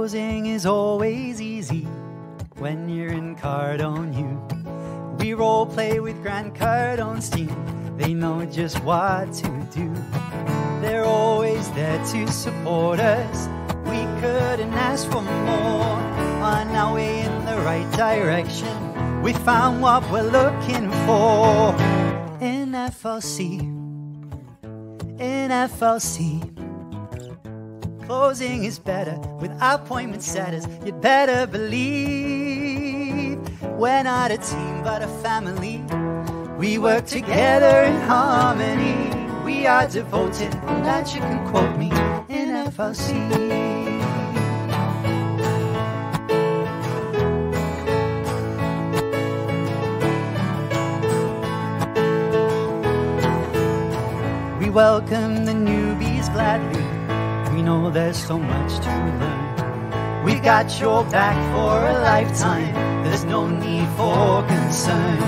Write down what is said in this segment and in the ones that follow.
Closing is always easy when you're in Cardone U. We role play with Grant Cardone's team. They know just what to do. They're always there to support us. We couldn't ask for more. On our way in the right direction, we found what we're looking for. In FLC, in FLC. Closing is better with appointment setters. You'd better believe we're not a team but a family. We work together in harmony. We are devoted, and that you can quote me in FLC. We welcome the newbies gladly. We know there's so much to learn. We've got your back for a lifetime. There's no need for concern.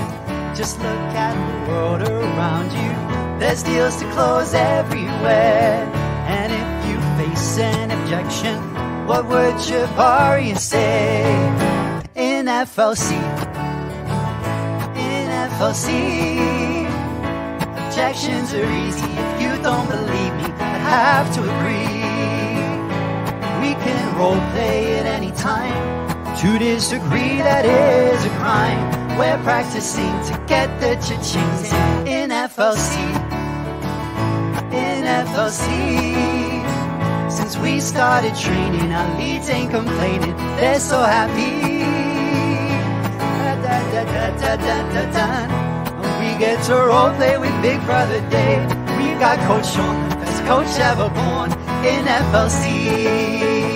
Just look at the world around you. There's deals to close everywhere. And if you face an objection, what would Jabari say? In FLC, in FLC, objections are easy. If you don't believe me, I have to agree. We can role play at any time. To disagree, that is a crime. We're practicing to get the cha-chings in FLC. In FLC. Since we started training, our leads ain't complaining. They're so happy. We get to role play with Big Brother Dave. We've got Coach Sean, the best coach ever born in FLC.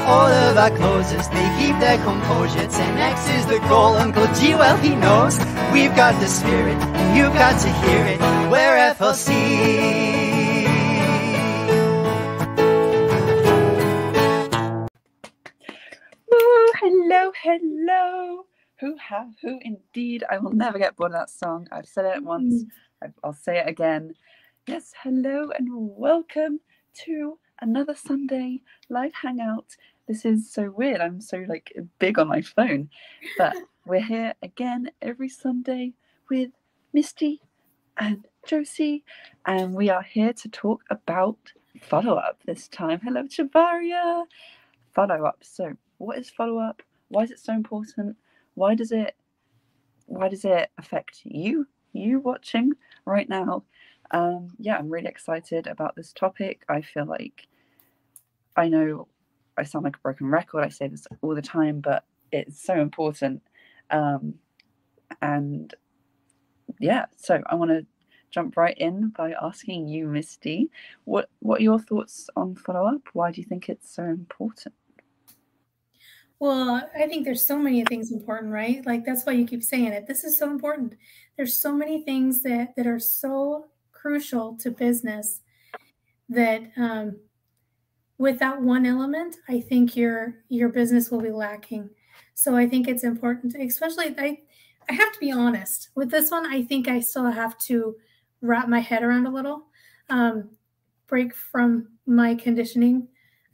All of our closers, they keep their composure. 10X is the goal. Uncle G, well, he knows we've got the spirit, and you've got to hear it. We're FLC. Woo, hello, hello. Who indeed. I will never get bored of that song. I've said it once. I'll say it again. Yes, hello and welcome to another Sunday live hangout. This is so weird. I'm so big on my phone. But we're here again every Sunday with Misty and Josie. And we are here to talk about follow-up this time. Hello, Chavaria. Follow-up. So what is follow-up? Why is it so important? Why does it affect you watching right now? Yeah, I'm really excited about this topic. I feel like I know I sound like a broken record. I say this all the time, but it's so important. And yeah, so I want to jump right in by asking you, Misty, what are your thoughts on follow-up? Why do you think it's so important? Well, I think there's so many things important, right? Like, that's why you keep saying it. This is so important. There's so many things that are so crucial to business that without one element, I think your business will be lacking. So I think it's important, especially I have to be honest with this one. I think I still have to wrap my head around a little, break from my conditioning.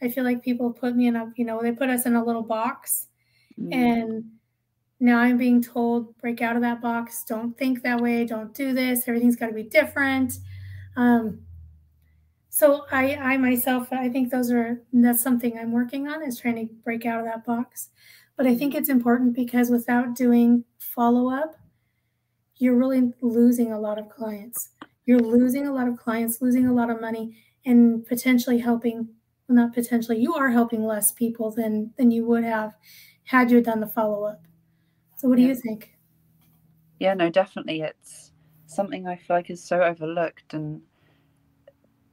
I feel like people put me in they put us in a little box, and now I'm being told, break out of that box. Don't think that way. Don't do this. Everything's got to be different. So I myself, I think that's something I'm working on, is trying to break out of that box. But I think it's important because without doing follow-up, you're really losing a lot of clients. You're losing a lot of clients, losing a lot of money, and potentially not potentially, you are helping less people than you would have had you done the follow-up. So what do you think? Yeah, no, definitely. It's something I feel like is so overlooked. And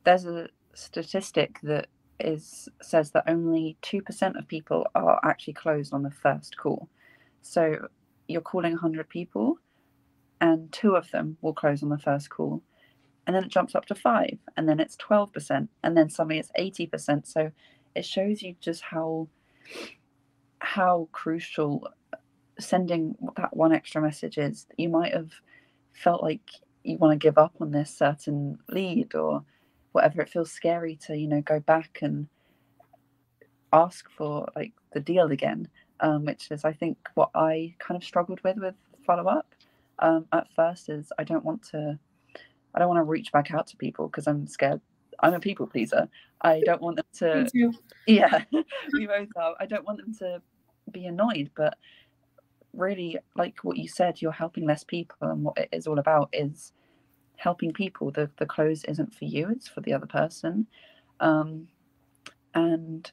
there's a statistic that says that only 2% of people are actually closed on the first call. So you're calling 100 people and 2 of them will close on the first call. And then it jumps up to 5, and then it's 12%, and then suddenly it's 80%. So it shows you just how crucial sending that one extra message is. You might have felt like you want to give up on this certain lead or whatever. It feels scary to, go back and ask for like the deal again, which is I think what I kind of struggled with follow up at first. Is I don't want to reach back out to people because I'm scared. I'm a people pleaser. I don't want them to. Me too. Yeah, we both are. I don't want them to be annoyed, but really, like what you said, you're helping less people, and what it is all about is helping people. The close isn't for you, it's for the other person. And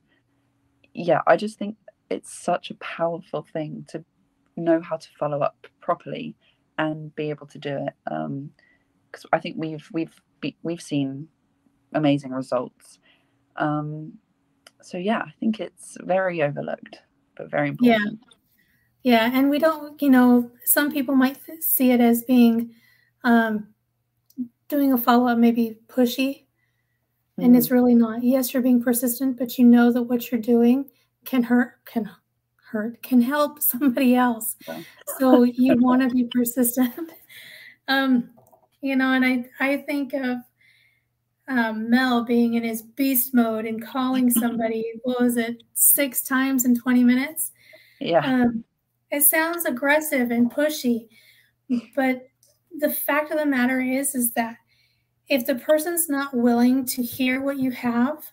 yeah, I just think it's such a powerful thing to know how to follow up properly and be able to do it. Because I think we've seen amazing results. So yeah, I think it's very overlooked, but very important. Yeah, and we don't, some people might see it as being doing a follow-up maybe pushy, and it's really not. Yes, you're being persistent, but you know that what you're doing can help somebody else. Yeah. So you want to be persistent. And I think of Mel being in his beast mode and calling somebody, what was it, 6 times in 20 minutes? Yeah. It sounds aggressive and pushy, but the fact of the matter is that if the person's not willing to hear what you have,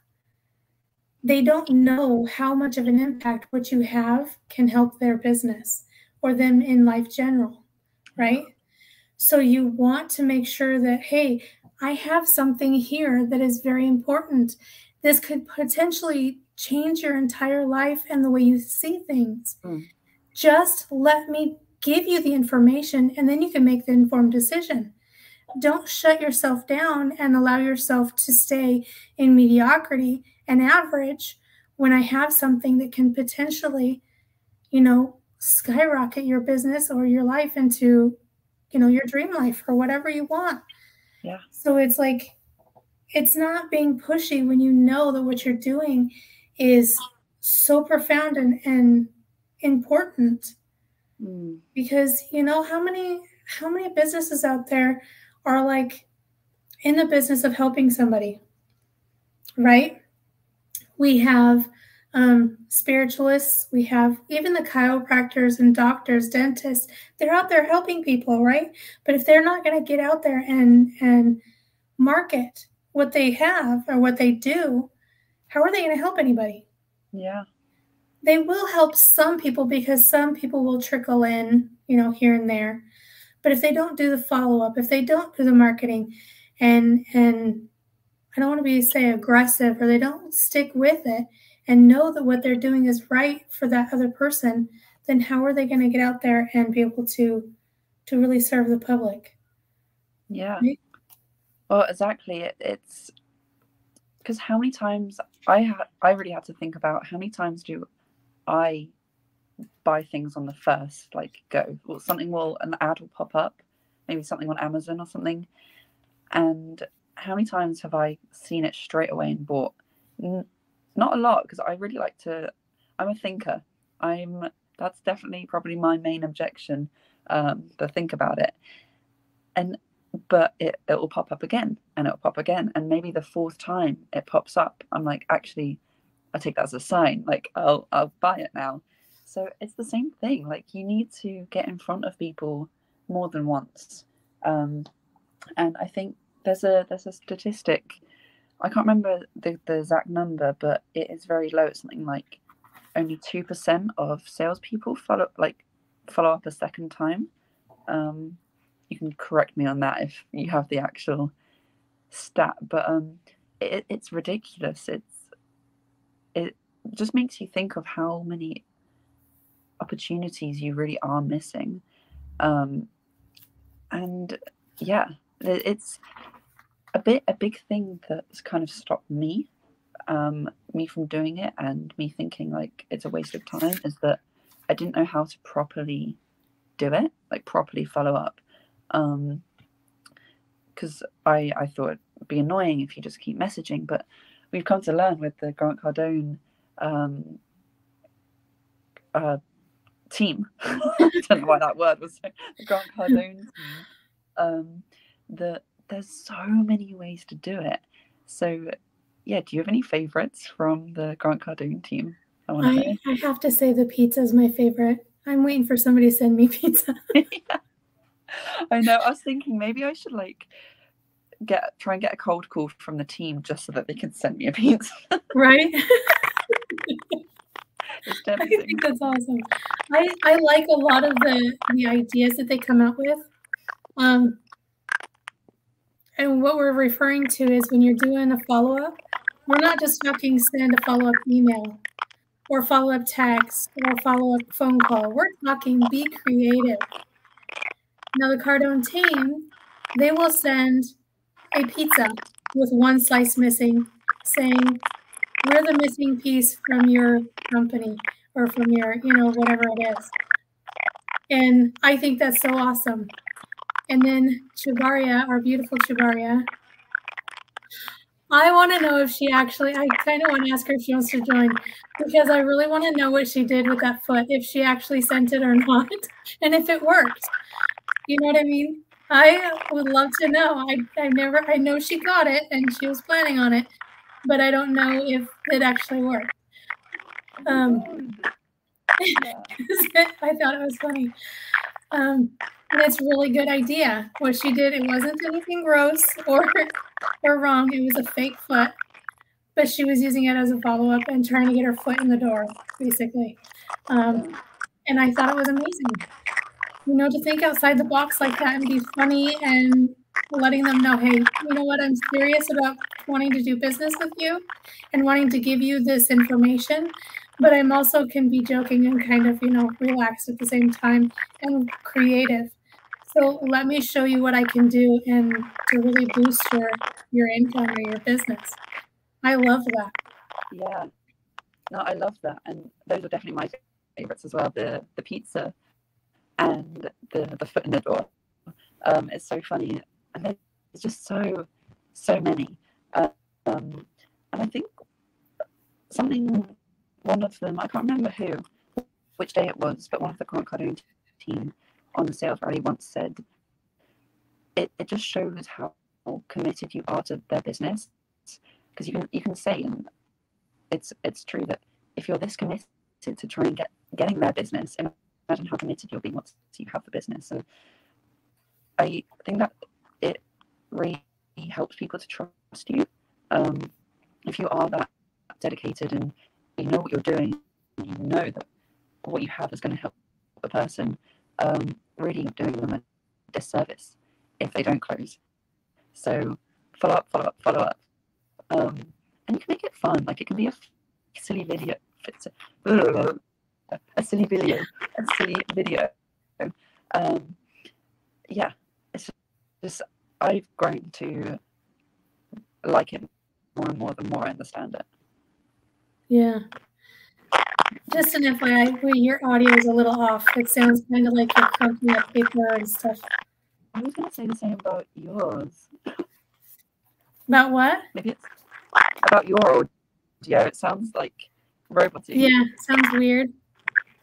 they don't know how much of an impact what you have can help their business or them in life general, right? So you want to make sure that, hey, I have something here that is very important. This could potentially change your entire life and the way you see things. Just let me give you the information, and then you can make the informed decision. Don't shut yourself down and allow yourself to stay in mediocrity and average when I have something that can potentially, skyrocket your business or your life into, your dream life or whatever you want. Yeah. So it's like, it's not being pushy when you know that what you're doing is so profound and important. Because how many businesses out there are like in the business of helping somebody, right? We have spiritualists, we have even the chiropractors and doctors, dentists. They're out there helping people, right? But if they're not going to get out there and market what they have or what they do, how are they going to help anybody? Yeah. They will help some people because some people will trickle in, here and there. But if they don't do the follow-up, if they don't do the marketing and I don't want to say aggressive, or they don't stick with it and know that what they're doing is right for that other person, then how are they going to get out there and be able to really serve the public? Yeah. Right? Well, exactly. It's because how many times I really had to think about how many times do I buy things on the first go, or an ad will pop up, maybe something on Amazon or something, and how many times have I seen it straight away and bought? Not a lot, because I really like to. I'm a thinker. That's definitely probably my main objection. To think about it, but it will pop up again, and it'll pop again, and maybe the 4th time it pops up, I'm like, actually, I take that as a sign. I'll buy it now. So it's the same thing. You need to get in front of people more than once, and I think there's a statistic. I can't remember the exact number, but it is very low. It's something like only 2% of salespeople follow up a second time. You can correct me on that if you have the actual stat, but it's ridiculous. It just makes you think of how many opportunities you really are missing, and yeah, it's a big thing that's kind of stopped me from doing it, and me thinking it's a waste of time, is that I didn't know how to properly do it, properly follow up, because I thought it'd be annoying if you just keep messaging, but we've come to learn with the Grant Cardone team. I don't know why that word was the Grant Cardone team. That there's so many ways to do it. So yeah, do you have any favorites from the Grant Cardone team? I want to know. I have to say the pizza is my favorite. I'm waiting for somebody to send me pizza. Yeah. I know. I was thinking maybe I should like try and get a cold call from the team just so that they can send me a pizza. Right? It's I tempting. think that's awesome. I like a lot of the ideas that they come up with. And what we're referring to is when you're doing a follow-up, we're not just talking send a follow-up email or follow-up text or follow-up phone call. We're talking be creative. Now the Cardone team, they will send a pizza with one slice missing, saying, we're the missing piece from your company or from your, whatever it is. And I think that's so awesome. And then Chubaria, our beautiful Chubaria, I want to know if she actually, I kind of want to ask her if she wants to join, because I really want to know what she did with that foot, if she actually sent it or not, and if it worked. You know what I mean? I would love to know. I know she got it and she was planning on it, but I don't know if it actually worked. I thought it was funny. And it's a really good idea. What she did, it wasn't anything gross or wrong. It was a fake foot, but she was using it as a follow-up and trying to get her foot in the door, basically. And I thought it was amazing. To think outside the box like that and be funny and letting them know, hey, you know what, I'm serious about wanting to do business with you and wanting to give you this information, but I'm also can be joking and kind of, relaxed at the same time and creative. So let me show you what I can do and to really boost your income or your business. I love that. Yeah. No, I love that. And those are definitely my favorites as well. The pizza and the foot in the door. It's so funny. And there's just so many. And I think one of them, I can't remember which day it was, but one of the Grant Cardone team on the sales rally once said, it just shows how committed you are to their business. Because you can say, and it's true that if you're this committed to try and getting their business, imagine how committed you'll be once you have the business. So I think that it really helps people to trust you. If you are that dedicated and you know what you're doing, you know that what you have is going to help the person, really doing them a disservice if they don't close. So follow up. And you can make it fun. Like it can be a silly video. A silly video. Yeah, it's just I've grown to like it more and more the more I understand it. Yeah. Just an FYI, your audio is a little off. It sounds kind of like you're crunching up paper and stuff. I was going to say the same about yours. About what? Maybe it's about your audio. It sounds like roboty. Yeah, sounds weird.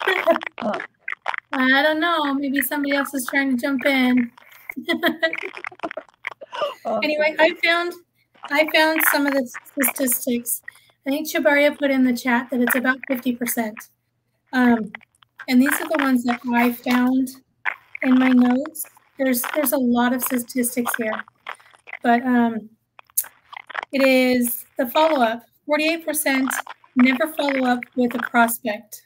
I don't know. Maybe somebody else is trying to jump in. Anyway, I found some of the statistics. I think Chubaria put in the chat that it's about 50%. And these are the ones that I found in my notes. There's a lot of statistics here. But it is the follow-up. 48% never follow up with a prospect.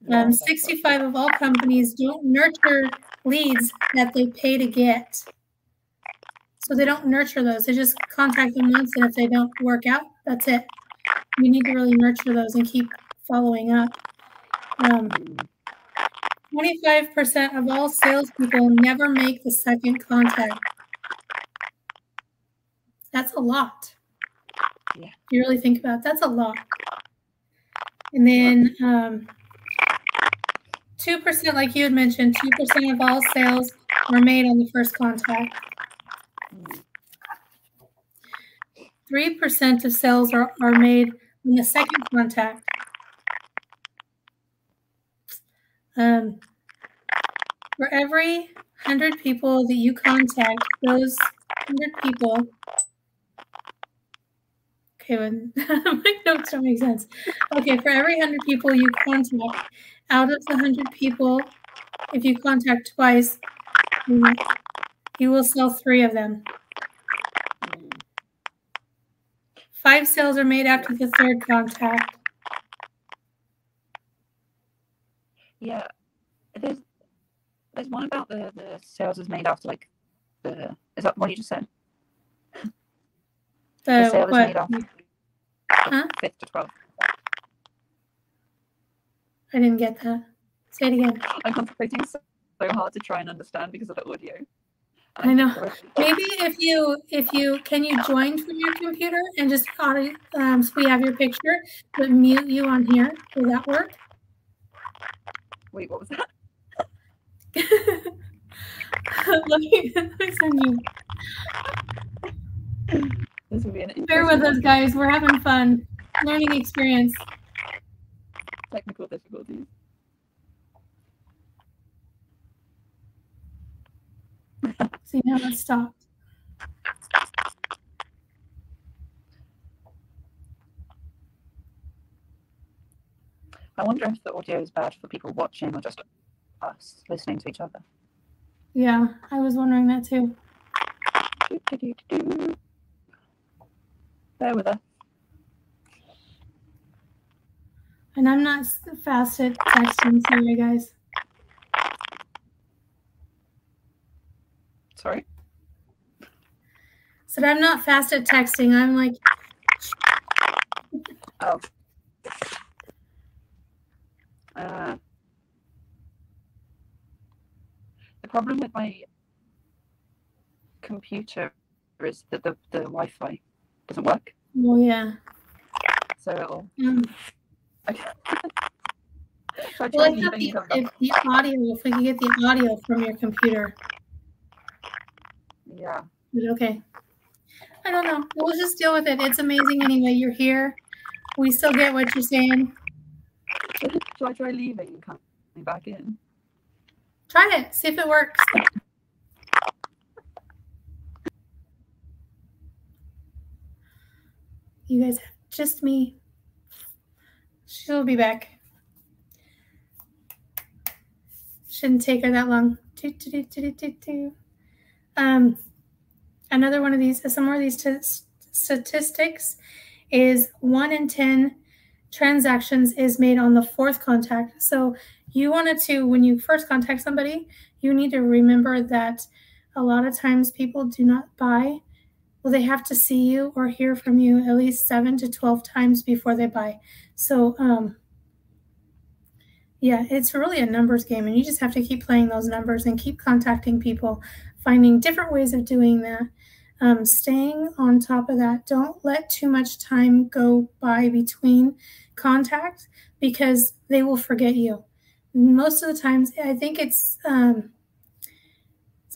65 of all companies don't nurture leads that they pay to get. So they don't nurture those. They just contact them once, and if they don't work out, that's it. You need to really nurture those and keep following up. 25% of all salespeople never make the second contact. That's a lot. Yeah. If you really think about it, that's a lot. And then 2%, like you had mentioned, 2% of all sales are made on the first contact. 3% of sales are made on the second contact. For every 100 people that you contact, those 100 people Okay, when my notes don't make sense. Okay, for every 100 people you contact, out of the 100 people, if you contact twice, you will sell 3 of them. 5 sales are made after the 3rd contact. Yeah, there's one about the sales is made after like is that what you just said? The sale is made after the 5th to 12th. I didn't get that. Say it again. I'm concentrating so hard to try and understand because of the audio. I know. Maybe if you can you join from your computer and just so we have your picture, but mute you on here. Will that work? Wait, what was that? let me send you. This will be an Bear with us, guys. We're having fun. Learning experience. Technical difficulties. See, now let's stop. I wonder if the audio is bad for people watching or just us listening to each other. Yeah, I was wondering that too. Bear with us. And I'm not fast at texting, sorry, guys. Sorry? Said I'm not fast at texting. I'm like... Oh. The problem with my computer is that the Wi-Fi doesn't work. Oh, yeah. So it'll... Okay. Well, I thought if we could get the audio from your computer. Yeah. Okay. I don't know. We'll just deal with it. It's amazing anyway. You're here. We still get what you're saying. Should I try leaving and coming back in? Try it. See if it works. You guys have just me. She'll be back. Shouldn't take her that long. Another one of these, some more of these statistics is 1 in 10 transactions is made on the 4th contact. So you wanted to, when you first contact somebody, you need to remember that a lot of times people do not buy. Well, they have to see you or hear from you at least 7 to 12 times before they buy. So, yeah, it's really a numbers game, and you just have to keep playing those numbers and keep contacting people, finding different ways of doing that. Staying on top of that. Don't let too much time go by between contact because they will forget you. Most of the times, I think it's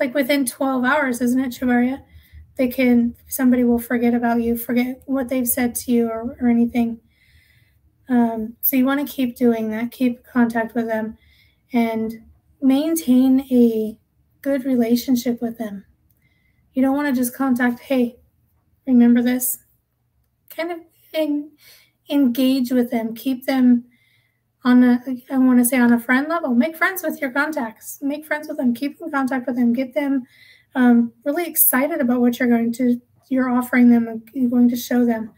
like within 12 hours, isn't it, Shabaria? Somebody will forget about you, forget what they've said to you or anything. So you want to keep doing that, keep contact with them, and maintain a good relationship with them. You don't want to just contact, hey, remember this? Kind of engage with them, keep them on I want to say on a friend level. Make friends with your contacts. Make friends with them. Keep in contact with them. Get them really excited about what you're offering them and you're going to show them.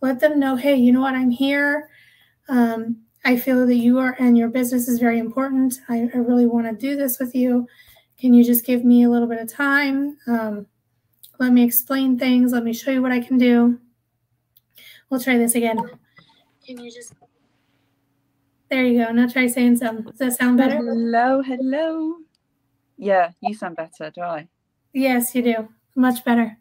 Let them know, hey, you know what? I'm here. I feel that you are and your business is very important. I really want to do this with you. Can you just give me a little bit of time? Let me explain things. Let me show you what I can do. We'll try this again. Can you just... There you go. Now try saying some. Does that sound better? Hello, hello. Yeah, you sound better, do I? Yes, you do. Much better.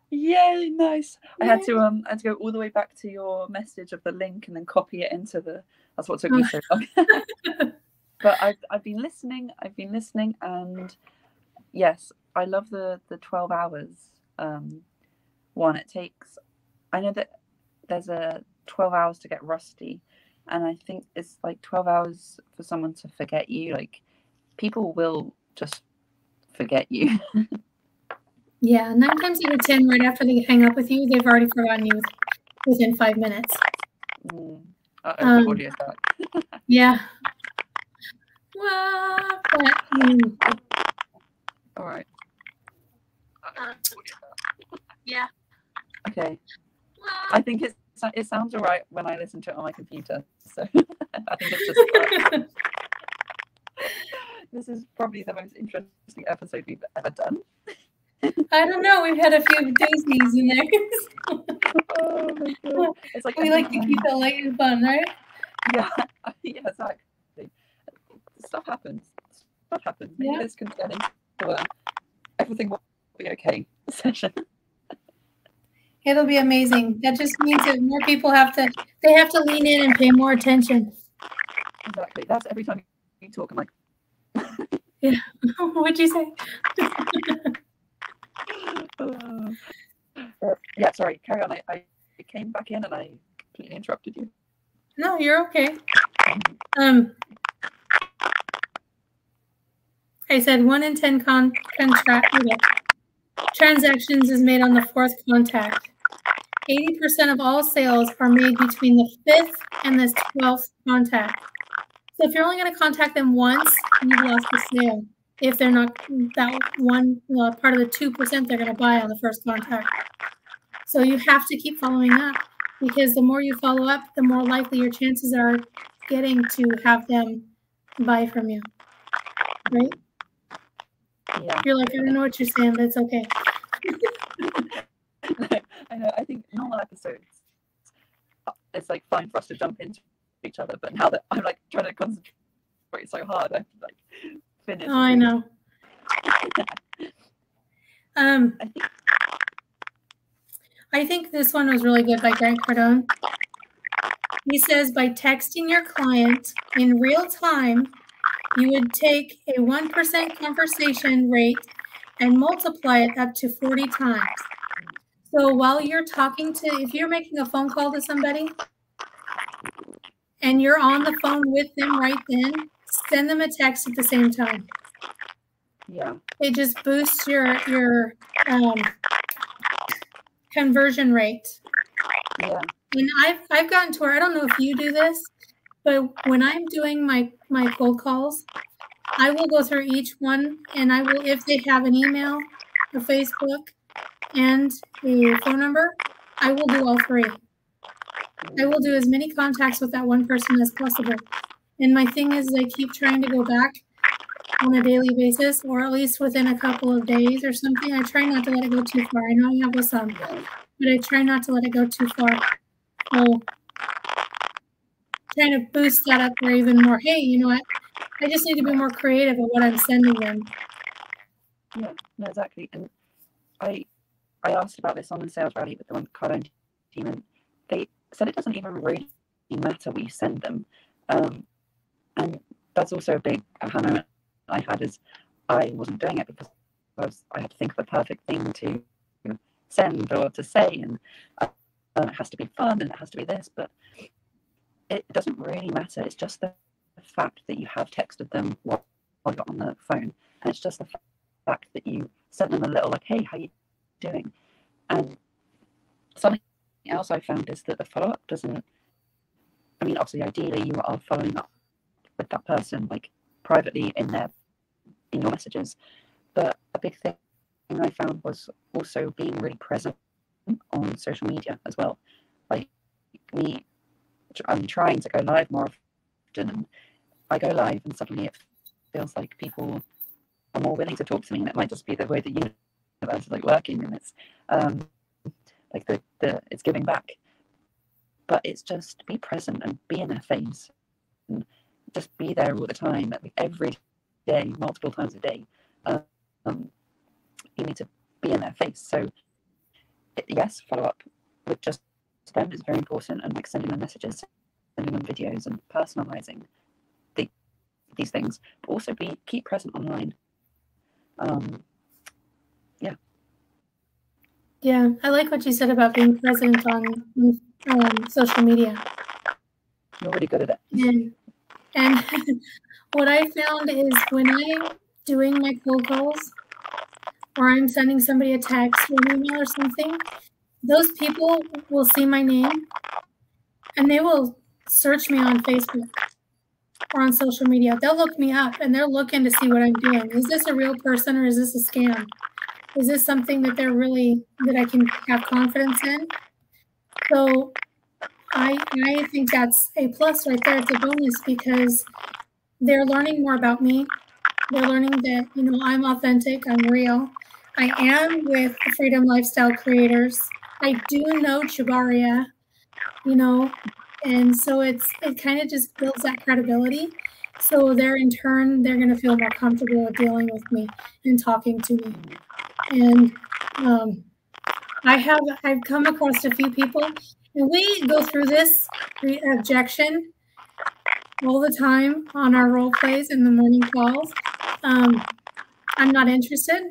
Yay, nice. I had to go all the way back to your message of the link and then copy it into the... That's what took me so long. But I've been listening, and yes, I love the 12 hours one. It takes... I know that there's a 12 hours to get rusty, and I think it's like 12 hours for someone to forget you. Like, people will just forget you. Yeah, 9 times out of 10, right after they hang up with you, they've already forgotten you. within 5 minutes. Audio back. Yeah. Well, but, All right. yeah. Okay. I think it sounds all right when I listen to it on my computer. So I think it's just this is probably the most interesting episode we've ever done. I don't know. We've had a few doozies in there. Oh my God. It's like we like to keep it light and fun, right? Yeah, yeah, exactly. Stuff happens. Maybe Yeah. this can get into everything will be okay session. It'll be amazing. That just means that more people have to lean in and pay more attention. Exactly. That's every time you talk, I'm like, yeah. What'd you say? Yeah, sorry, carry on. I came back in and I completely interrupted you. No, you're okay. I said 1 in 10 transactions is made on the 4th contact. 80% of all sales are made between the 5th and the 12th contact. So if you're only going to contact them once, you've lost the sale. If they're not that one part of the 2% they're going to buy on the first contact. So you have to keep following up, because the more you follow up, the more likely your chances are getting to have them buy from you. Right? Yeah. You're like, I don't know what you're saying, but it's okay. I know. I think normal episodes, it's like fine for us to jump into each other, but now that I'm like trying to concentrate so hard, I have to like finish. Oh, I know. I think this one was really good by Grant Cardone. He says, by texting your client in real time, you would take a 1% conversation rate and multiply it up to 40 times. So while you're talking to, if you're making a phone call to somebody and you're on the phone with them right then, send them a text at the same time. Yeah. It just boosts your conversion rate. Yeah. And I've gotten to where, I don't know if you do this, but when I'm doing my cold calls, I will go through each one, and I will, if they have an email, a Facebook, and a phone number, I will do all 3. I will do as many contacts with that one person as possible. And my thing is, I keep trying to go back on a daily basis, or at least within a couple of days or something. I try not to let it go too far. I know I have with some, but I try not to let it go too far. So trying to boost that up or even more. Hey, you know what? I just need to be more creative at what I'm sending them. Yeah, no, exactly. And I asked about this on the sales rally with the one Cardone team, and they said it doesn't even really matter what you send them. And that's also a big aha moment I had, is I wasn't doing it because I had to think of the perfect thing to send or to say, and it has to be fun and it has to be this, but it doesn't really matter. It's just the fact that you have texted them while you're on the phone, and it's just the fact that you sent them a little like, hey, how you doing? And something else I found is that the follow-up doesn't, I mean, obviously ideally you are following up with that person like privately in your messages, but a big thing I found was also being really present on social media as well. Like I'm trying to go live more often, and I go live and suddenly it feels like people are more willing to talk to me, and it might just be the way the universe is like working, and it's like the it's giving back. But it's just be present and be in their face and just be there all the time, every day, multiple times a day. You need to be in their face. So yes, follow up with just them is very important, and like sending them messages, sending them videos, and personalizing these things, but also keep present online. Yeah, I like what you said about being present on social media. You're really good at it. And what I found is when I'm doing my cold calls, or I'm sending somebody a text or an email or something, those people will see my name and they will search me on Facebook or on social media. They'll look me up and they're looking to see what I'm doing. Is this a real person or is this a scam? Is this something that that I can have confidence in? So I think that's a plus right there. It's a bonus because they're learning more about me. They're learning that, I'm authentic, I'm real. I am with the Freedom Lifestyle Creators. I do know Chabaria, and so it kind of just builds that credibility. So in turn, they're going to feel more comfortable with dealing with me and talking to me. And I've come across a few people, and we go through this objection all the time on our role plays in the morning calls. I'm not interested.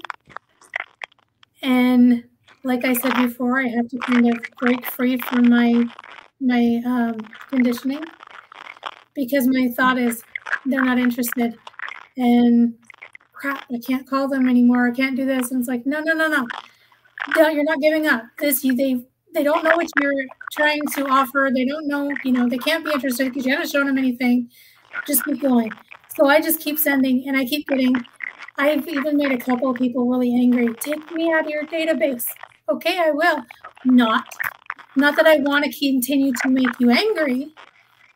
And like I said before, I have to kind of break free from my conditioning because my thought is they're not interested. And crap, I can't call them anymore. I can't do this. And it's like, no. You're not giving up. They don't know what you're trying to offer. They don't know, they can't be interested because you haven't shown them anything. Just keep going. So I just keep sending and I keep getting. I've even made a couple of people really angry. Take me out of your database. Okay, I will. Not that I want to continue to make you angry,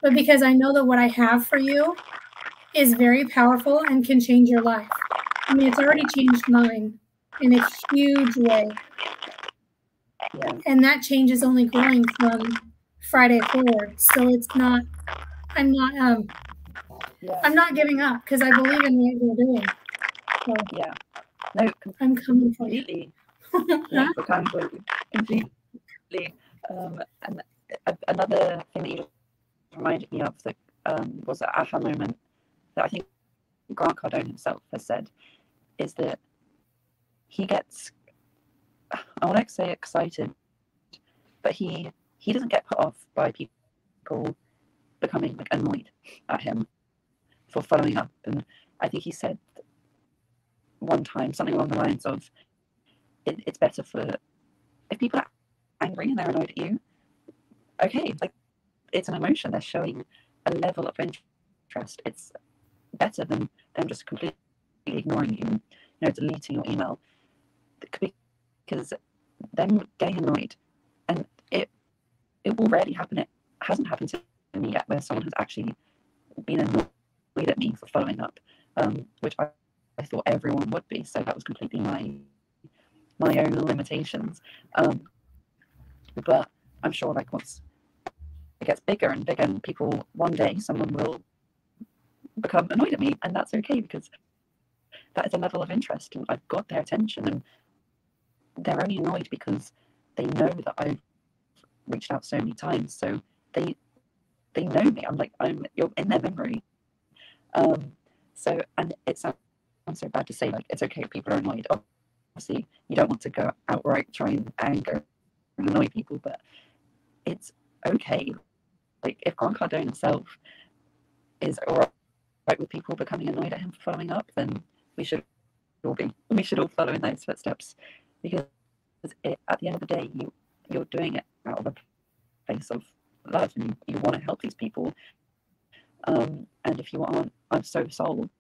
but because I know that what I have for you is very powerful and can change your life. I mean, it's already changed mine in a huge way. Yeah. And that change is only growing from Friday forward. So I'm not giving up because I believe in what we're doing. So Yeah. No, I'm coming for you. completely. Yeah, completely. And another thing that you just reminded me of that was an aha moment that I think Grant Cardone himself has said is that he gets, I want to say excited, but he doesn't get put off by people becoming like annoyed at him for following up. And I think he said one time something along the lines of, it's better for if people are angry and they're annoyed at you. Okay, like it's an emotion. They're showing a level of interest. It's better than them just completely ignoring you, deleting your email. Because them getting annoyed, and it will rarely happen. It hasn't happened to me yet where someone has actually been annoyed at me for following up, which I thought everyone would be. So that was completely my own limitations. But I'm sure like once it gets bigger and bigger and people, one day someone will become annoyed at me, and that's okay because that is a level of interest and I've got their attention, and they're only annoyed because they know that I've reached out so many times, so they know me. You're in their memory. So, and it sounds so bad to say like it's okay if people are annoyed. Obviously, you don't want to go outright try and anger and annoy people, but it's okay. Like if Grant Cardone himself is alright with people becoming annoyed at him for following up, then we should all follow in those footsteps, because at the end of the day, you're doing it out of a place of love and you want to help these people. And if you aren't, I'm so sold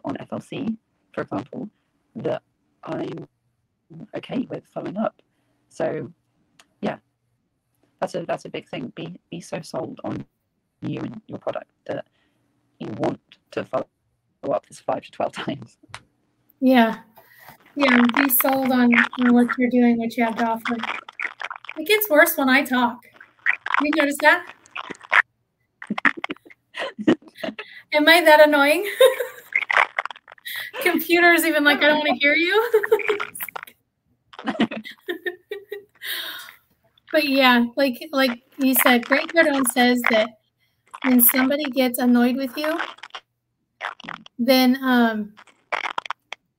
on FLC, for example, that I'm okay with following up. So yeah, that's a big thing. Be so sold on you and your product that you want to follow up this 5 to 12 times. Yeah, be sold on what you're doing, what you have to offer. It gets worse when I talk. You notice that? Am I that annoying? Computer's even like, I don't want to hear you. But yeah, like you said, Grant Cardone says that when somebody gets annoyed with you, then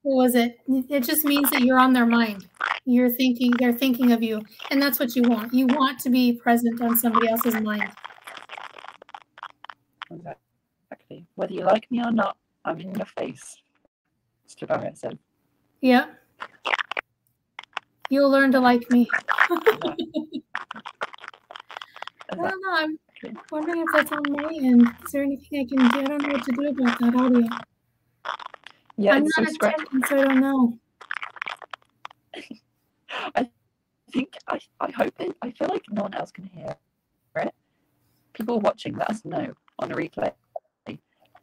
what was it? It just means that you're on their mind. They're thinking of you, and that's what you want. You want to be present on somebody else's mind. Exactly. Whether you like me or not, I'm in your face. Chabaria said. Yeah. You'll learn to like me. Yeah. I don't know. I'm wondering if that's on my end. Is there anything I can do? I don't know what to do about that audio. Yeah, I'm it's not so a scratchy. tech, so I don't know. I hope it. I feel like no one else can hear it. People watching, let us know on the replay.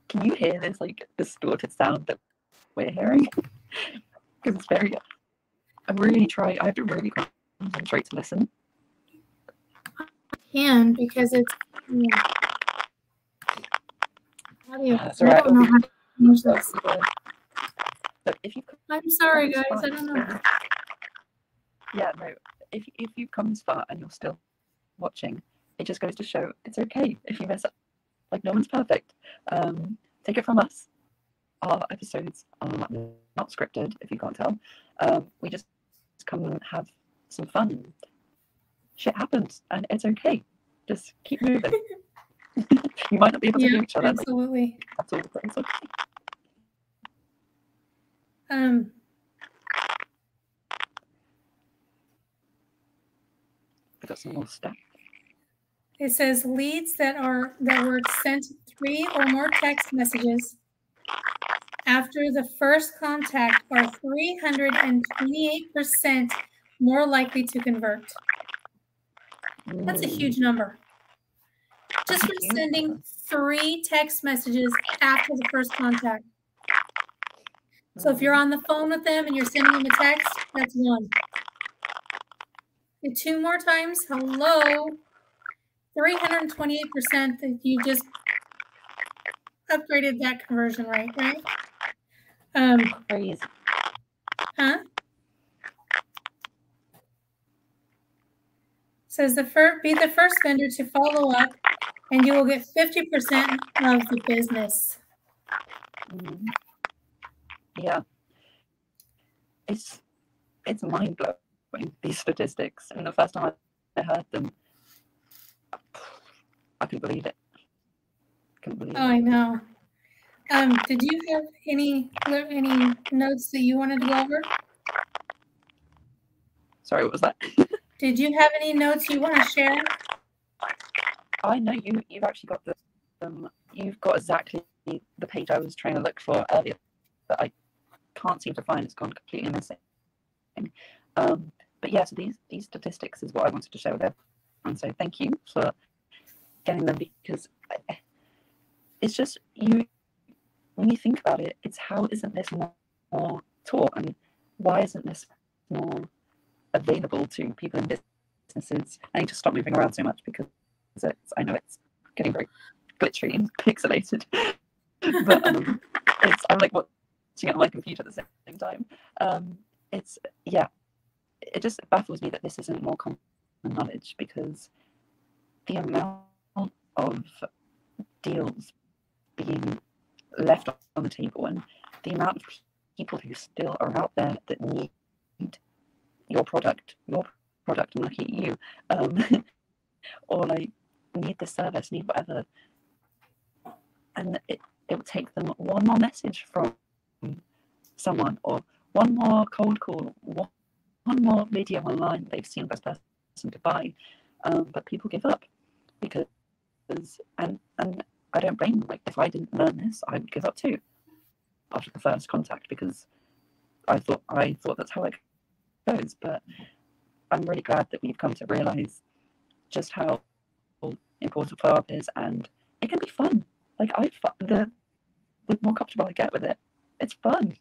Can you hear this like distorted sound that we're hearing? Because it's very. I have to really concentrate to listen. Can because it's audio. That's I right. don't know how to change this. So if you I'm sorry, guys. I don't know. Yeah, no. If you've come this far and you're still watching, it just goes to show it's okay if you mess up. Like, no one's perfect. Take it from us. Our episodes are not scripted, if you can't tell. We just come and have some fun. Shit happens, and it's okay. Just keep moving. You might not be able to hear each other. Absolutely. Like, that's all. It's okay. I got some more stuff. It says leads that were sent 3 or more text messages after the first contact are 328% more likely to convert. That's a huge number. Just from sending 3 text messages after the first contact. So if you're on the phone with them and you're sending them a text, that's 1. And 2 more times, hello. 328% that you just upgraded that conversion rate, right? Crazy. Huh? Says be the first vendor to follow up, and you will get 50% of the business. Yeah, it's mind blowing, these statistics. And the first time I heard them, I couldn't believe it. I know. Did you have any notes that you wanted to go over? Sorry, what was that? Did you have any notes you want to share? I know you've actually got you've got exactly the page I was trying to look for earlier that I can't seem to find. It's gone completely missing. But yeah, so these statistics is what I wanted to share with everyone. So thank you for getting them, because it's just when you think about it, it's how isn't this more taught, and why isn't this more available to people in businesses? I need to stop moving around so much because I know it's getting very glitchy and pixelated. But I'm like watching it on my computer at the same time. It just baffles me that this isn't more common knowledge, because the amount of deals being left on the table and the amount of people who still are out there that need your product, I'm looking at you, or like need the service, need whatever, and it will take them one more message from someone, or one more cold call, one more video online they've seen the best person to buy, but people give up because and I don't blame them. Like, if I didn't learn this, I would give up too after the first contact, because I thought that's how it goes. But I'm really glad that we've come to realize just how important follow-up is, and it can be fun. Like, the more comfortable I get with it, it's fun.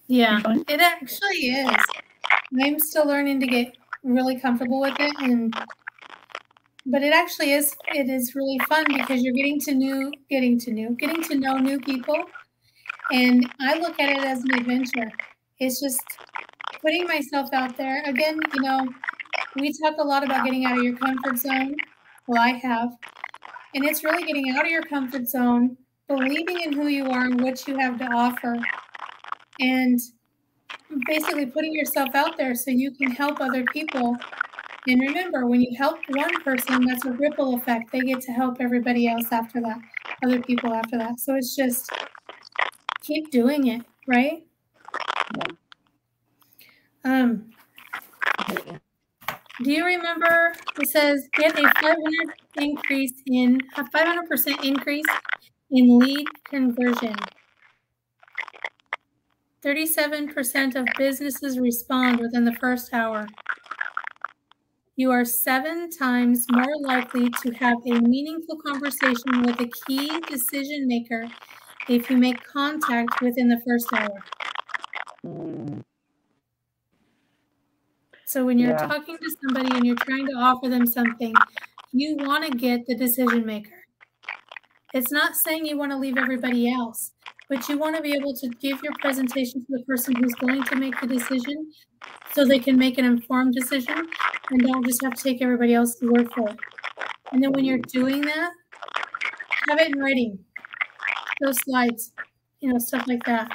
Yeah, it actually is. I'm still learning to get really comfortable with it, but it actually is. It is really fun because you're getting to know new people, and I look at it as an adventure. It's just putting myself out there. Again, we talk a lot about getting out of your comfort zone. Well, I have, and it's really getting out of your comfort zone, believing in who you are and what you have to offer, and basically putting yourself out there so you can help other people. And remember, when you help one person, that's a ripple effect. They get to help everybody else after that, other people after that. So it's just keep doing it, right? Yeah. Do you remember? It says get a 500% increase in lead conversion. 37% of businesses respond within the first hour. You are 7 times more likely to have a meaningful conversation with a key decision maker if you make contact within the first hour. So when you're talking to somebody and you're trying to offer them something, you want to get the decision maker. It's not saying you want to leave everybody else, but you want to be able to give your presentation to the person who's going to make the decision so they can make an informed decision and don't just have to take everybody else's word for it. And then when you're doing that, have it in writing, those slides, stuff like that.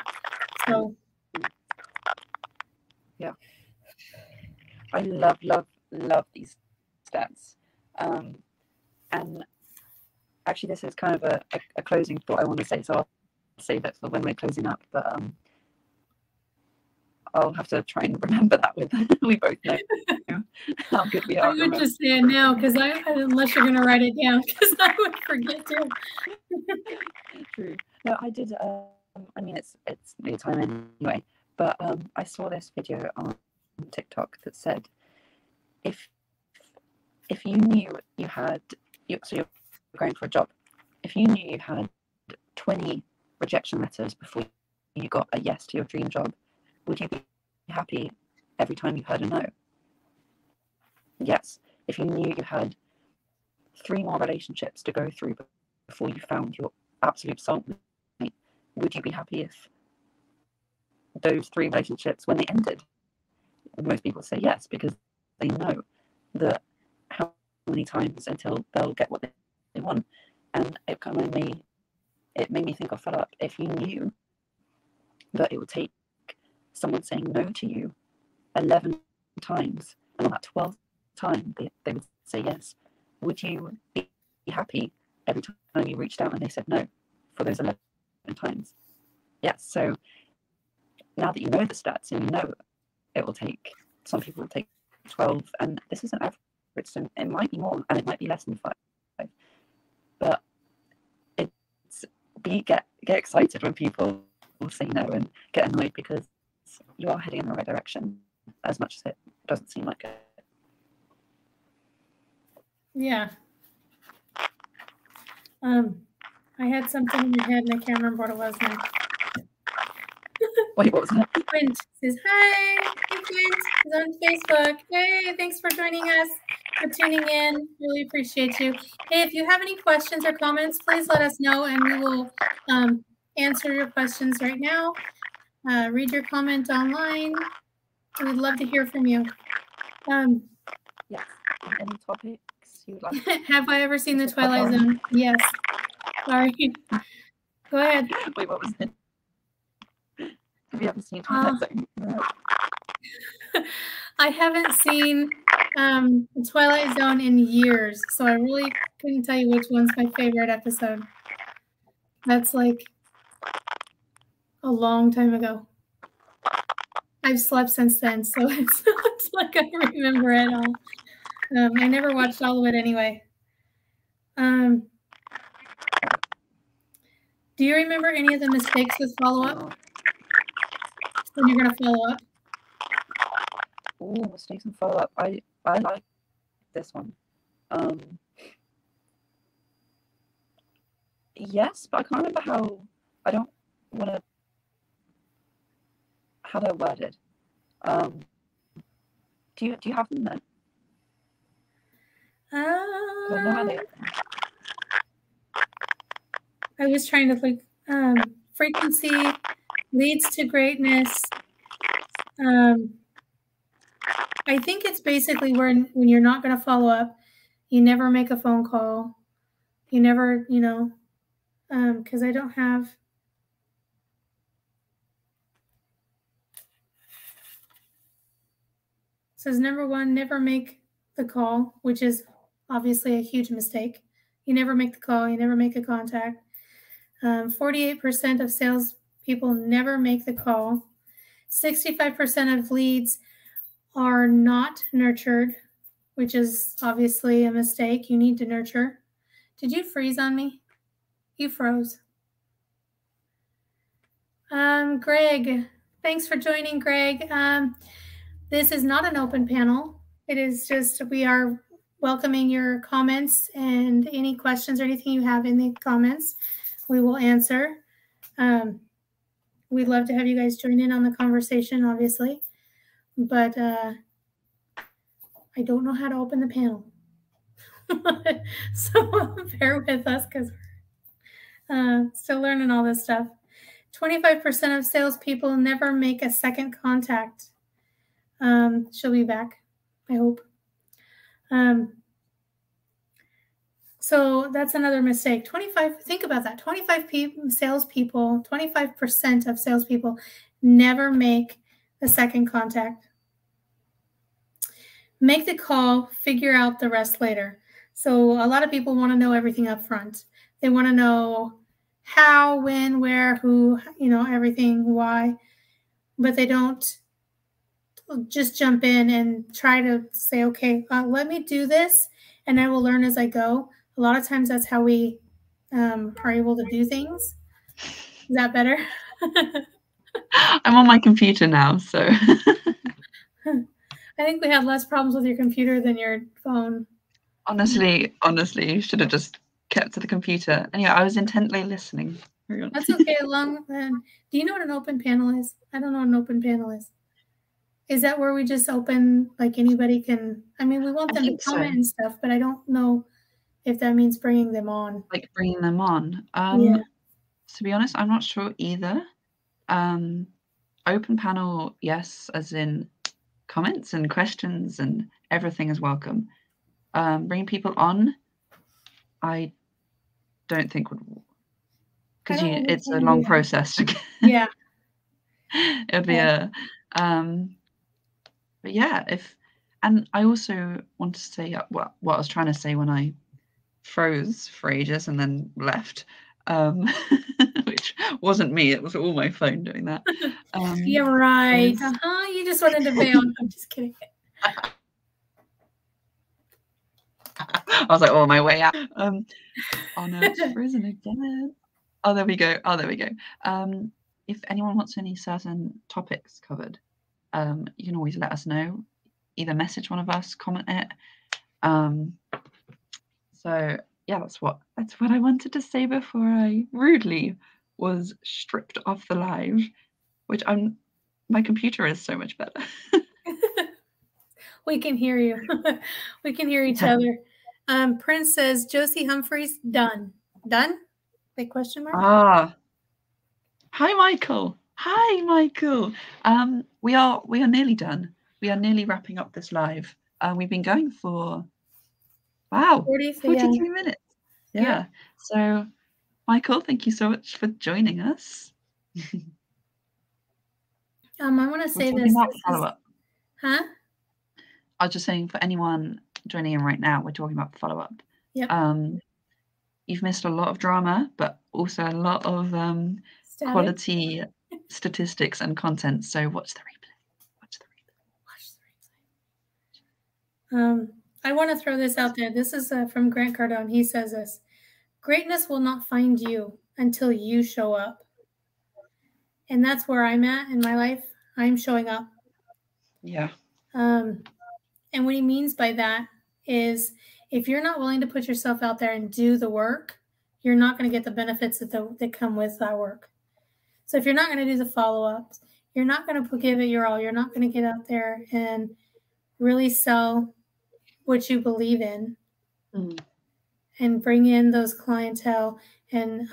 So, yeah. I love these stats. And actually, this is kind of a closing thought I want to say, so I'll save it for when we're closing up. But I'll have to try and remember that with we both know how good we are. I would just say it now, because unless you're going to write it down, because I would forget to. True. No, I did. I mean, it's near time anyway. But I saw this video on TikTok that said if you knew you had so you're going for a job, if you knew you had 20 rejection letters before you got a yes to your dream job, would you be happy every time you heard a no? Yes. If you knew you had 3 more relationships to go through before you found your absolute soulmate, would you be happy if those 3 relationships, when they ended? Most people say yes, because they know that how many times until they'll get what they want. And it kind of made me think of Philip. If you knew that it would take someone saying no to you 11 times, and on that 12th time they would say yes, would you be happy every time you reached out and they said no for those 11 times? Yes. So now that you know the stats and you know it will take, some people will take 12, and this is an average, so it might be more and it might be less than 5. But get excited when people will say no and get annoyed, because you are heading in the right direction, as much as it doesn't seem like it. Yeah. I had something in my head and I can't remember what it was now. Wait, what was that? Quint says, hi. Hey, Quint is on Facebook. Hey, thanks for joining us, for tuning in. Really appreciate you. Hey, if you have any questions or comments, please let us know and we will answer your questions right now. Read your comment online. We'd love to hear from you. Yes. Any topics you would like? Have I ever seen The Twilight Zone? Yes. Sorry. Go ahead. Wait, what was it? Have you ever seen Twilight Zone? No. I haven't seen The Twilight Zone in years, so I really couldn't tell you which one's my favorite episode. That's like a long time ago. I've slept since then, so it's not like I remember it all. I never watched all of it anyway. Do you remember any of the mistakes with follow-up? When you're going to follow up? Oh, mistakes and follow-up. I like this one. Yes, but I can't remember how. I don't want to. How they're worded. Do you have them then? I know how they. I was trying to like frequency leads to greatness. I think it's basically when you're not going to follow up, you never make a phone call, you never, because I don't have. It says number 1, never make the call, which is obviously a huge mistake. You never make the call, you never make a contact. 48% of salespeople never make the call. 65% of leads are not nurtured. which is obviously a mistake. You need to nurture. Did you freeze on me? You froze. Greg, thanks for joining, Greg. This is not an open panel. It is just, we are welcoming your comments, and any questions or anything you have in the comments, we will answer. We'd love to have you guys join in on the conversation, obviously, but I don't know how to open the panel. So bear with us because we're still learning all this stuff. 25% of salespeople never make a second contact. She'll be back, I hope. So that's another mistake. Think about that. 25% of salespeople never make the second contact. Make the call, figure out the rest later. So a lot of people want to know everything up front. They want to know how, when, where, who, everything, why, but they don't just jump in and try to say, okay, let me do this and I will learn as I go. A lot of times that's how we are able to do things. Is that better? I'm on my computer now, so. I think we had less problems with your computer than your phone. Honestly, you should have just kept to the computer. Anyway, I was intently listening. That's okay. Do you know what an open panel is? I don't know what an open panel is. Is that where we just open, like anybody can? I mean, we want them to comment and stuff, but I don't know if that means bringing them on. Like bringing them on. Yeah. To be honest, I'm not sure either. Open panel, yes, as in comments and questions and everything is welcome. Bringing people on, I don't think would, because it's a long process. Yeah. It would be but yeah, and I also want to say what I was trying to say when I froze for ages and then left, which wasn't me. It was all my phone doing that. Yeah, right. You just wanted to bail. I'm just kidding. I was like, oh, my way out. Oh no, it's frozen again. Oh, there we go. If anyone wants any certain topics covered, you can always let us know. Either message one of us, comment it. So yeah, that's what I wanted to say before I rudely was stripped off the live, which my computer is so much better. We can hear you. We can hear each other. Prince says, Josie Humphreys, done. Done? Big question mark. Hi, Michael. We are nearly done. We are nearly wrapping up this live. We've been going for 43 minutes. Yeah. So, Michael, thank you so much for joining us. I want to say this. Follow-up. Huh? I was just saying, for anyone joining in right now, we're talking about follow-up. Yep. You've missed a lot of drama, but also a lot of quality statistics and content. So watch the replay. I want to throw this out there. This is from Grant Cardone. He says this: greatness will not find you until you show up. And that's where I'm at in my life. I'm showing up. Yeah. And what he means by that is, if you're not willing to put yourself out there and do the work, you're not going to get the benefits that come with that work. So if you're not going to do the follow-ups, you're not going to give it your all. You're not going to get out there and really sell what you believe in and bring in those clientele. And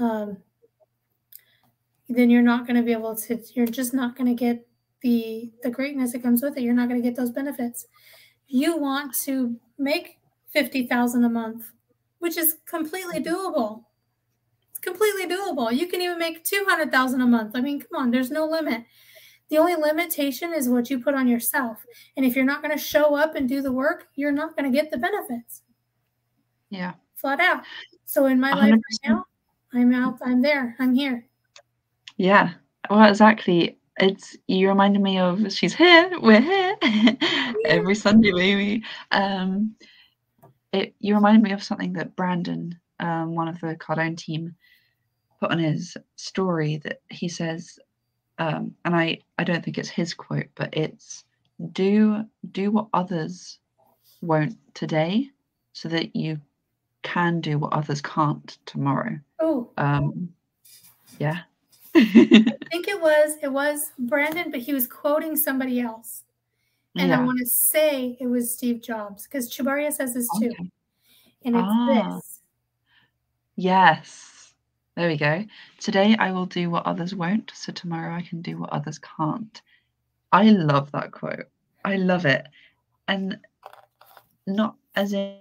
then you're not going to be able to, you're just not going to get the greatness that comes with it. You're not going to get those benefits. You want to make $50,000 a month, which is completely doable. It's completely doable. You can even make $200,000 a month. I mean, come on, there's no limit. The only limitation is what you put on yourself. And if you're not going to show up and do the work, you're not going to get the benefits. Yeah. Flat out. So in my 100%. Life right now, I'm out, I'm there, I'm here. Yeah. Well, exactly. You reminded me of She's Here, We're Here every Sunday, baby. You reminded me of something that Brandon, one of the Cardone team, put on his story, that he says, and I don't think it's his quote, but it's do what others won't today, so that you can do what others can't tomorrow. Oh, yeah. I think it was Brandon, but he was quoting somebody else. And Yeah. I want to say it was Steve Jobs, because Chubaria says this too. Okay. And it's this. Yes. There we go. Today I will do what others won't, so tomorrow I can do what others can't. I love that quote. I love it. And not as in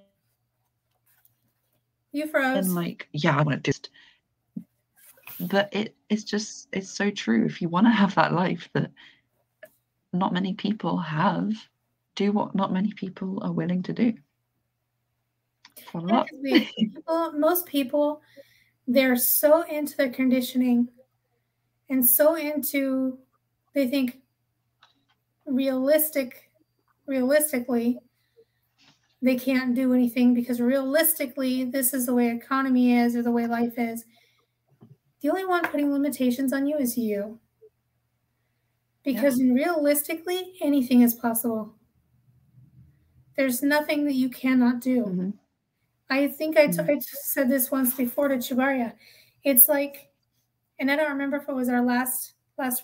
You froze. and like, yeah, I want to do it. But it's so true. If you want to have that life that not many people have, do what not many people are willing to do. Most people, they're so into their conditioning and so into, they think realistically, they can't do anything because realistically, this is the way economy is or the way life is. The only one putting limitations on you is you. Because realistically, anything is possible. There's nothing that you cannot do. Mm-hmm. I think I said this once before to Chubaria. It's like, and I don't remember if it was our last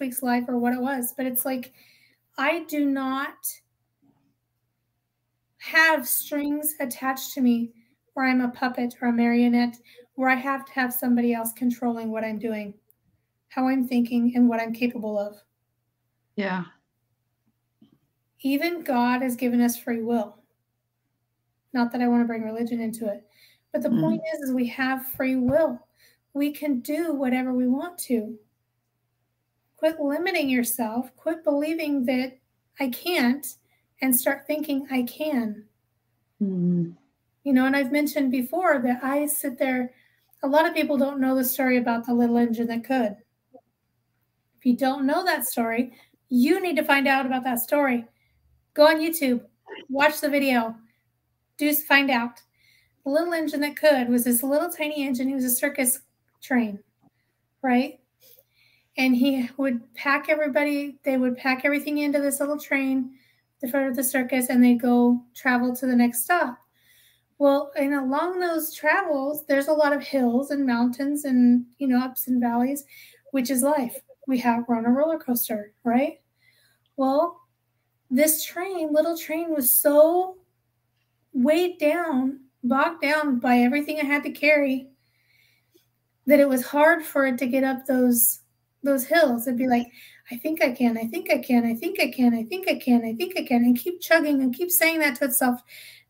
week's live or what it was, but it's like, I do not have strings attached to me where I'm a puppet or a marionette, where I have to have somebody else controlling what I'm doing, how I'm thinking, and what I'm capable of. Yeah. Even God has given us free will. Not that I want to bring religion into it, but the point is we have free will. We can do whatever we want to. Quit limiting yourself. Quit believing that I can't, and start thinking I can. Mm-hmm. You know, and I've mentioned before that I sit there. A lot of people don't know the story about the little engine that could. If you don't know that story, you need to find out about that story. Go on YouTube, watch the video, find out. The little engine that could was this little tiny engine. He was a circus train, right? And he would pack everybody. They would pack everything into this little train for the circus, and they'd go travel to the next stop. Well, and along those travels, there's a lot of hills and mountains and, ups and valleys, which is life. We're on a roller coaster, right? Well, this little train was so weighed down, bogged down by everything I had to carry, that it was hard for it to get up those hills. It'd be like, I think I can, I think I can, I think I can, I think I can, I think I can, and keep chugging and keep saying that to itself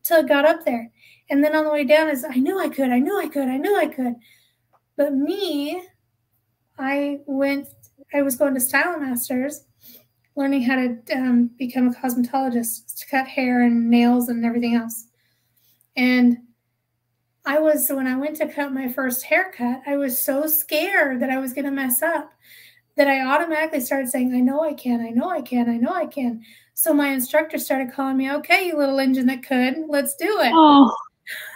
till it got up there. And then on the way down is, I knew I could, I knew I could, I knew I could. But me, I was going to Style Masters, learning how to become a cosmetologist, to cut hair and nails and everything else. And when I went to cut my first haircut, I was so scared that I was going to mess up that I automatically started saying, I know I can, I know I can, I know I can. So my instructor started calling me, okay, you little engine that could, let's do it. Oh.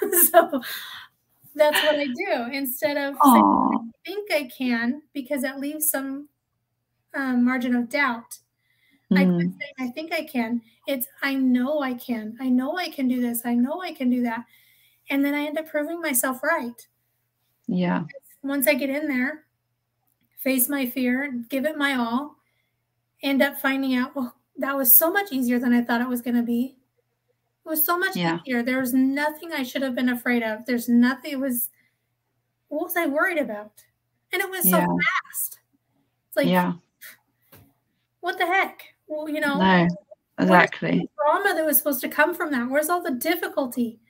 So that's what I do instead of saying, I think I can, because that leaves some margin of doubt. I quit saying, I think I can. It's, I know I can. I know I can do this. I know I can do that. And then I end up proving myself right. Yeah. Once I get in there, face my fear, give it my all, end up finding out, well, that was so much easier than I thought it was going to be. It was so much easier. There was nothing I should have been afraid of. There's nothing. What was I worried about? And it was so fast. It's like, what the heck? Well, No, exactly. The trauma that was supposed to come from that. Where's all the difficulty?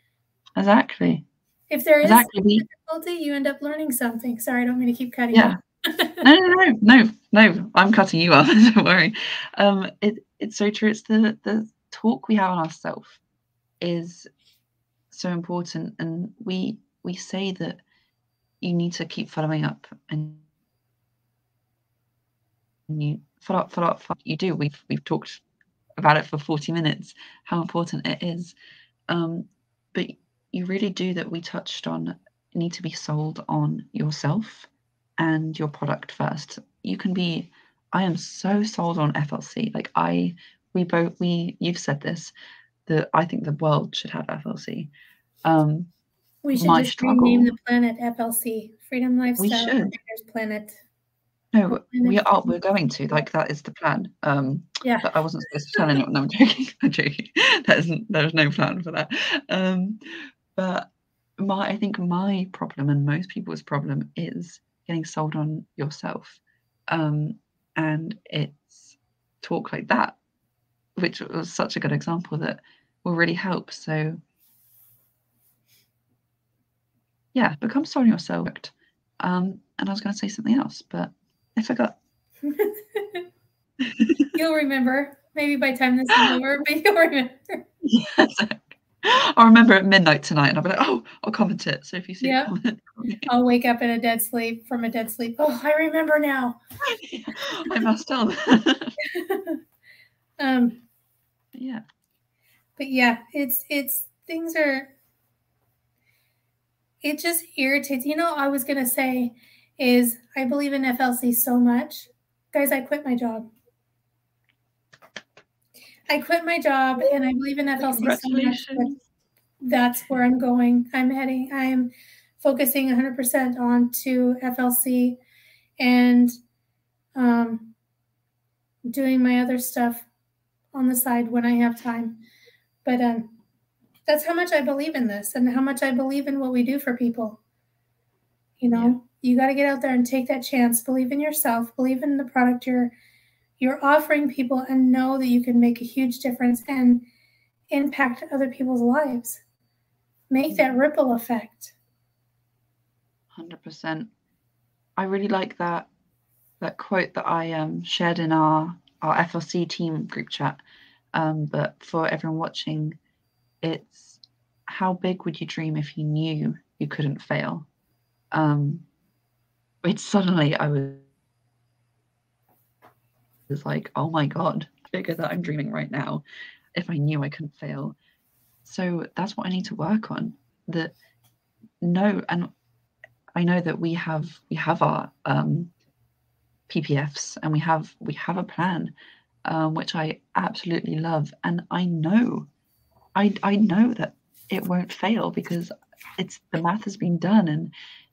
Exactly. If there is difficulty, you end up learning something. Sorry, I don't mean to keep cutting you. No. I'm cutting you off. Don't worry. It's so true. It's the talk we have on ourselves is so important, and we say that you need to keep following up and you follow up, you do. We've talked about it for 40 minutes, how important it is. But you really do, that we touched on, need to be sold on yourself and your product first. I am so sold on FLC. Like you've said this, that I think the world should have FLC. We should just rename the planet FLC, Freedom Lifestyle Creators Planet. No, we're going to, like, that is the plan. Yeah. But I wasn't supposed to tell anyone. No, I'm joking. I'm joking. There's no plan for that. But I think my problem, and most people's problem, is getting sold on yourself. And it's talk like that, which was such a good example, that will really help. So yeah, become sold on yourself. And I was going to say something else, but I forgot. You'll remember. Maybe by the time this is over, but you'll remember. Yes. I'll remember at midnight tonight, and I'll be like, oh, I'll comment it. So if you see a comment. I'll wake up from a dead sleep. Oh, I remember now. I must tell. Yeah. But yeah, it's things are, it just irritates. I was going to say is I believe in FLC so much. Guys, I quit my job. And I believe in FLC so much. That's where I'm going. I'm heading. I am focusing 100% on to FLC and doing my other stuff on the side when I have time. But that's how much I believe in this and how much I believe in what we do for people. You got to get out there and take that chance. Believe in yourself. Believe in the product you're offering people, and know that you can make a huge difference and impact other people's lives. Make that ripple effect. 100%. I really like that quote that I shared in our FLC team group chat. But for everyone watching, it's, how big would you dream if you knew you couldn't fail? Which suddenly I was like, oh my God, bigger that I'm dreaming right now, if I knew I couldn't fail. So that's what I need to work on. And I know that we have our PPFs, and we have a plan, which I absolutely love, and I know that it won't fail because the math has been done. And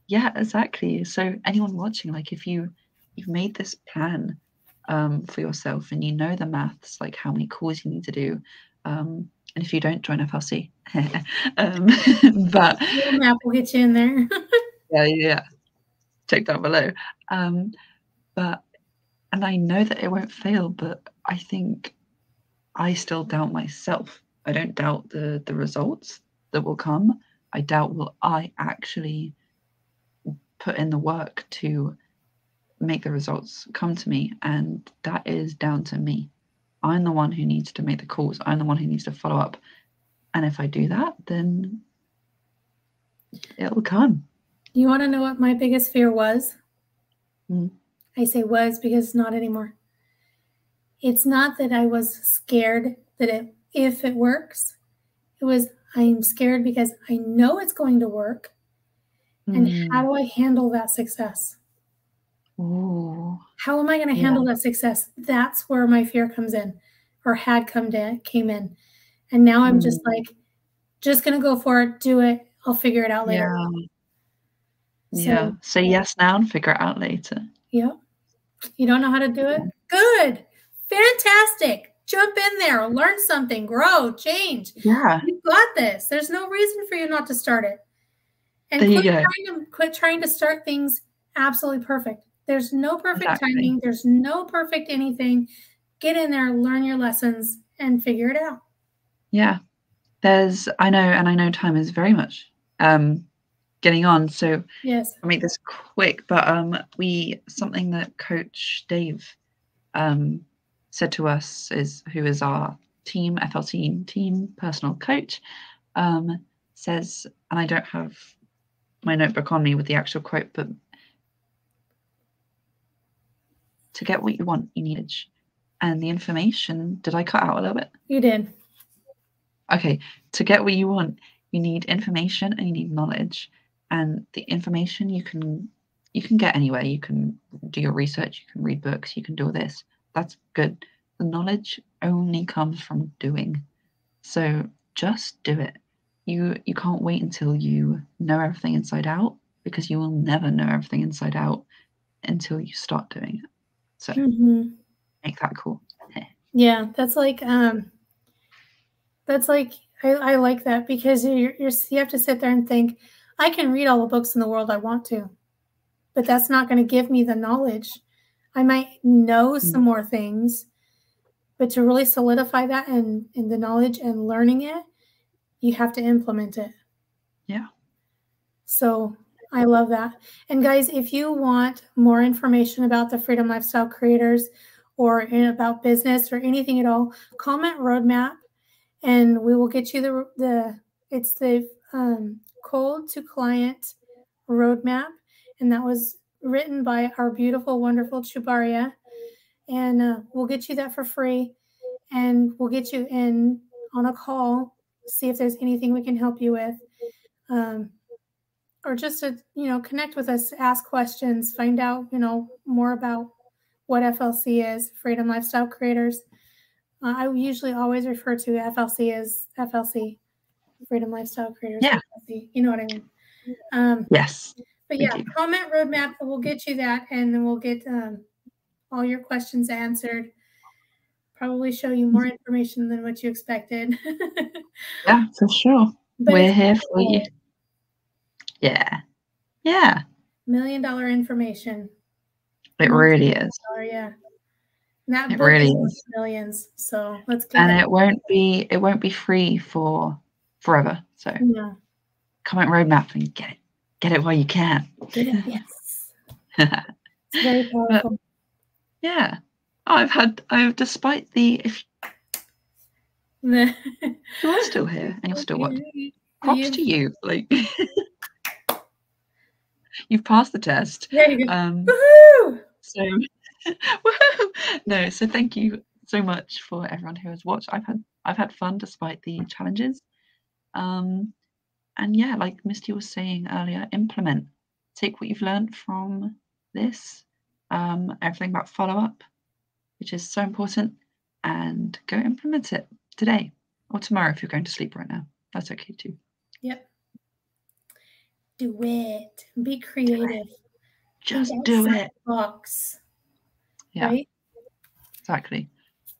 yeah, exactly. So anyone watching, like, if you've made this plan for yourself, and you know the maths, like how many calls you need to do, and if you don't, join FLC. But the map will get you in there. yeah, check down below. And I know that it won't fail, but I think I still doubt myself. I don't doubt the results that will come. I doubt, will I actually put in the work to make the results come to me? And that is down to me. I'm the one who needs to make the calls. I'm the one who needs to follow up. And if I do that, then it'll come. You want to know what my biggest fear was? Mm. I say was because it's not anymore. It's not that I was scared that if it works. It was, I'm scared because I know it's going to work. And how do I handle that success? Ooh. How am I going to handle that success? That's where my fear comes in, or came in. And now I'm just like, just going to go for it, do it. I'll figure it out later. Yeah. Say yes now and figure it out later. Yeah. You don't know how to do it? Good. Fantastic. Jump in there, learn something, grow, change. Yeah. You've got this. There's no reason for you not to start it. And quit trying to start things absolutely perfect. There's no perfect timing. There's no perfect anything. Get in there, learn your lessons, and figure it out. Yeah. I know time is very much getting on. So yes, I'll make this quick, but something that Coach Dave said to us, who is our team FLC team personal coach, says, and I don't have my notebook on me with the actual quote, but to get what you want, you need knowledge. And the information, did I cut out a little bit? You did. Okay, to get what you want, you need information and you need knowledge. And the information you can get anywhere. You can do your research, you can read books, you can do all this. That's good. The knowledge only comes from doing. So just do it. You can't wait until you know everything inside out, because you will never know everything inside out until you start doing it. So make that cool. Yeah, that's like I like that, because you have to sit there and think, I can read all the books in the world I want to, but that's not going to give me the knowledge. I might know some more things, but to really solidify that and the knowledge and learning it, you have to implement it. Yeah. So I love that. And guys, if you want more information about the Freedom Lifestyle Creators, or about business or anything at all, comment roadmap, and we will get you the Cold to Client roadmap, and that was written by our beautiful, wonderful Chubaria, and we'll get you that for free, and we'll get you in on a call, see if there's anything we can help you with, or just to connect with us, ask questions, find out more about what FLC is, Freedom Lifestyle Creators. I usually always refer to FLC as FLC, Freedom Lifestyle Creators. Yeah. FLC, you know what I mean? Yes. But yeah, comment roadmap, we'll get you that, and then we'll get all your questions answered. Probably show you more information than what you expected. Yeah, for sure. But we're here for you. Yeah. Yeah. $1 million information. It really is. Yeah. And that it book really is millions. So let's get and it won't be free for forever. So comment roadmap and get it while you can. Get it, yes. It's very powerful. But, yeah. Despite the you're still here and you're still watching. Props to you. Like you've passed the test. There you go. Woohoo! So woohoo! No, so thank you so much for everyone who has watched. I've had fun despite the challenges. And yeah, like Misty was saying earlier, implement. Take what you've learned from this, everything about follow-up, which is so important, and go implement it today or tomorrow if you're going to sleep right now. That's okay too. Yep. Do it. Be creative. Just do it. Box. Yeah. Right? Exactly.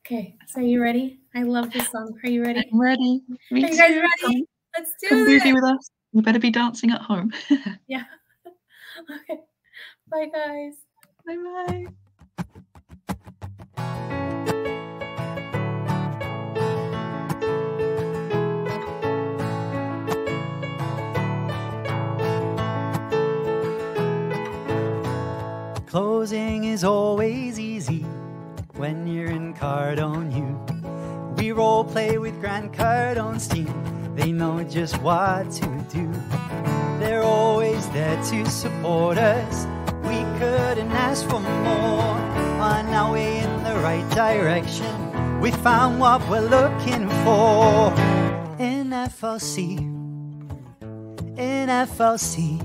Okay. So are you ready? I love this song. Are you ready? I'm ready. Me Are you guys too. ready? Let's do Come this. boogie with us. You better be dancing at home. Yeah. Okay. Bye, guys. Bye-bye. Closing is always easy when you're in Cardone U. We role play with Grant Cardone's team. They know just what to do. They're always there to support us. We couldn't ask for more. On our way in the right direction, we found what we're looking for. In FLC, in FLC.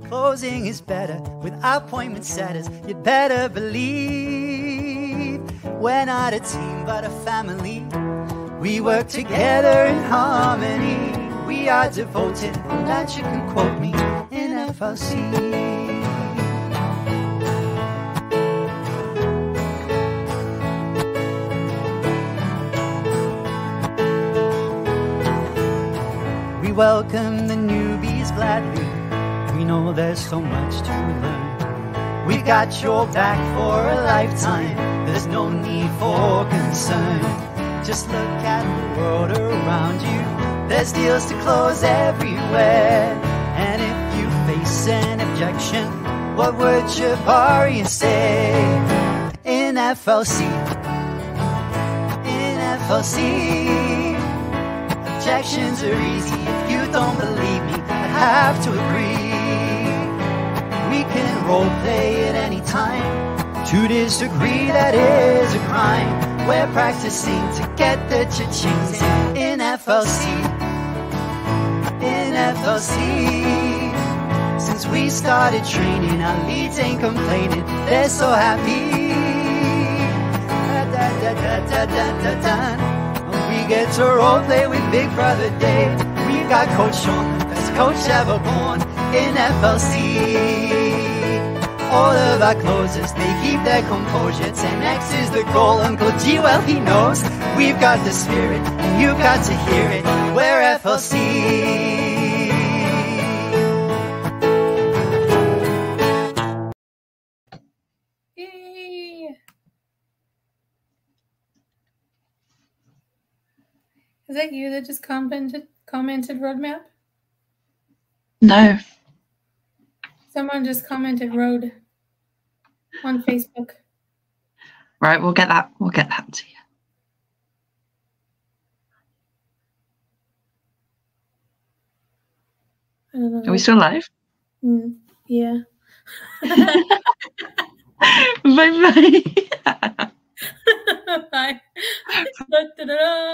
Closing is better with appointment setters. You'd better believe we're not a team but a family. We work together in harmony. We are devoted, on that you can quote me, in FLC. We welcome the newbies gladly. We know there's so much to learn. We've got your back for a lifetime. There's no need for concern. Just look at the world around you. There's deals to close everywhere. And if you face an objection, what would Jabari say? In FLC, in FLC, objections are easy. If you don't believe me, I have to agree. We can role play at any time. To disagree, that is a crime. We're practicing to get the cha-chings in FLC. In FLC. Since we started training, our leads ain't complaining. They're so happy. We get to role play with Big Brother Dave. We've got Coach Sean, the best coach ever born in FLC. All of our closers, they keep their composure. 10X is the goal, Uncle G, well he knows. We've got the spirit, and you've got to hear it. We're FLC. Yay! Is that you that just commented roadmap? No. Someone just commented road on Facebook. Right, we'll get that to you. I don't know. Are we still live? Yeah. Bye bye. Bye. Da-da-da.